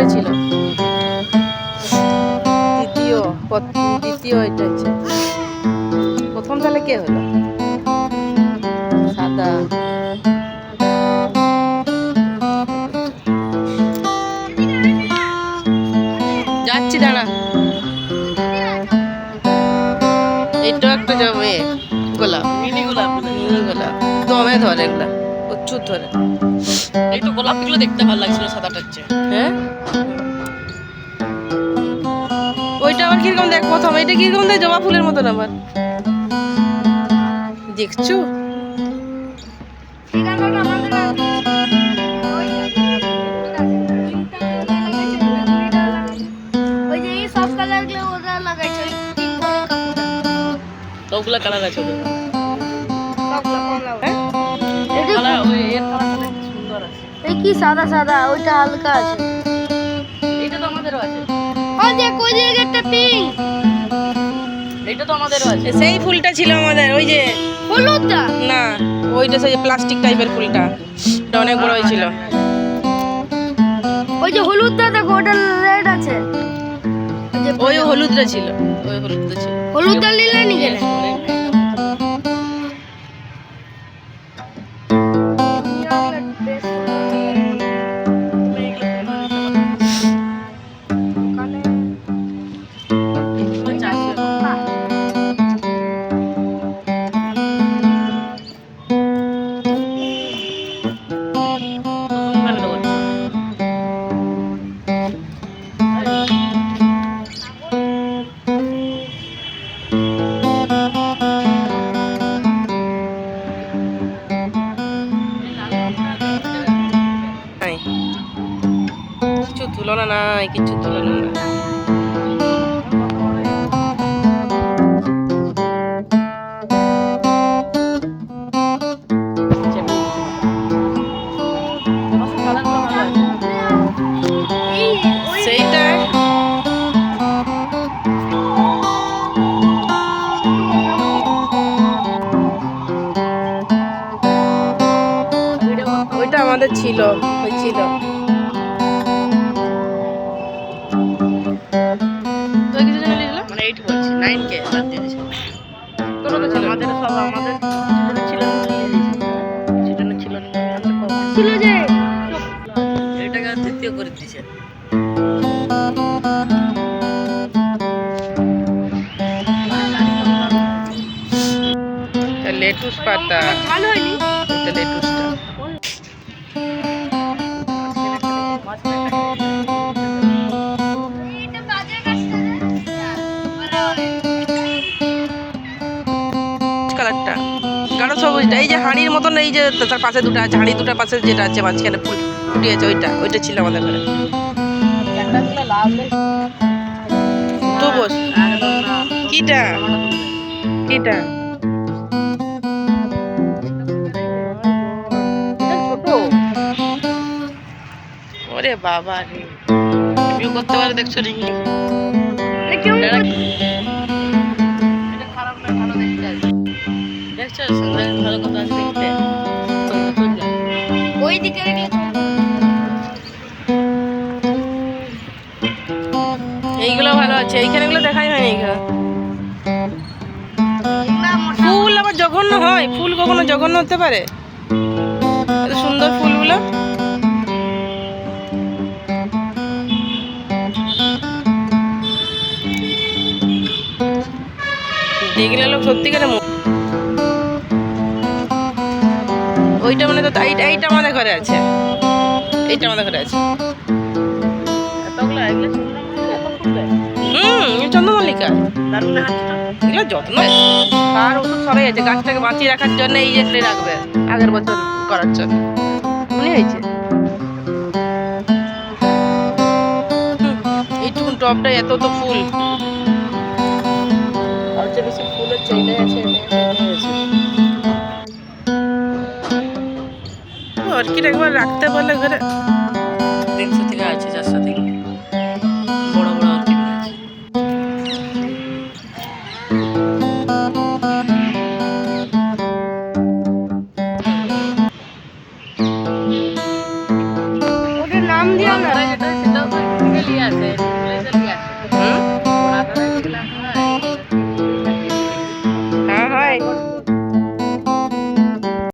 ঘরে ছিল। দ্বিতীয় এটা হচ্ছে। প্রথম তাহলে কে হলো? সাদা। যাচ্ছি দাঁড়া। এইটাও একটা যাবে গোলাপ, মিনি গোলাপ। দমে ধরে এগুলা, প্রচুর ধরে। এই তো গোলাপগুলো দেখতে ভালো লাগছিল সাদাটার চেয়ে। হ্যাঁ, ওইটা আবার কিরকম দেখ প্রথম, এটা কিরকম দেয় জবা ফুলের মতন আবার দেখছো। সবগুলা কালার আছে ওদের। এই কি সাদা সাদা, ওইটা হালকা আছে। এটা তো আমাদেরও আছে। ওই দেখ ওই জায়গায় একটা পিঙ্ক। এটা তো আমাদেরও আছে। সেই ফুলটা ছিল আমাদের, ওই যে হলুদটা না, ওইটা সেই প্লাস্টিক টাইপের ফুলটা, এটা অনেক বড় হয়েছিল। ওই যে হলুদটা দেখো, ওটা রেড আছে। ওই হলুদটা ছিল, ওই হলুদটা ছিল। হলুদটা নিলে নি গেলে কিছু তুলনা নাই, কিছু তুলনা নাই। সেইটা ওইটা আমাদের ছিল, হয়েছিল। তুই কিছু জানি লিখলো মানে 8 বলছি 9 কে বাদ দিয়ে দিয়েছে। তোর তো ছিল আমাদের সব আমাদের যেটা ছিল সেটা ছিল না, ছিল যে এটাকে দ্বিতীয় করে দিয়েছে। লেটুস পাতা, ভালো হয়নি। এটা লেটুসটা। কালারটা গাঢ় সবুজটা, এই যে হাঁড়ির মতন, এই যে তার পাশে দুটো আছে, হাঁড়ি দুটার পাশে যেটা আছে মাঝখানে ফুল ফুটে আছে, ওইটা ছিল আমাদের ঘরে। তো বস কিটা কিটা ছোট, ওরে বাবা রে, ভিউ করতে পারে দেখছো রিঙ্গি। এটা খারাপ না, ভালো দেখতে আছে। দেখছো সুন্দর ভালো কথা আছে দেখতে। ওই দিকে এইগুলো ভালো আছে, এইখানে গুলো দেখাই হয়নি। এইখানে ফুল আবার জঘন্য হয়, ফুল কখনো জঘন্য হতে পারে? এত সুন্দর ফুলগুলো। দেখলে লোক সত্যিকারে ওইটা মানে তো এইটা আমাদের ঘরে আছে, এইটা আমাদের ঘরে আছে। চন্দ্রমল্লিকা এগুলো যত্ন আর ওষুধ সবাই আছে, গাছটাকে বাঁচিয়ে রাখার জন্য এই যে রাখবে আগের বছর করার জন্য মনে হয়েছে। এইটুকুন টবটা এত তো ফুল, আর যে বেশি ফুল হচ্ছে এটাই আছে, অর্কিড একবার রাখতে পারলে ঘরে 300 থেকে আছে 400 থেকে বড় বড় অর্কিড আছে। ওটার নাম দিও না। সেটাও নিয়ে আসেন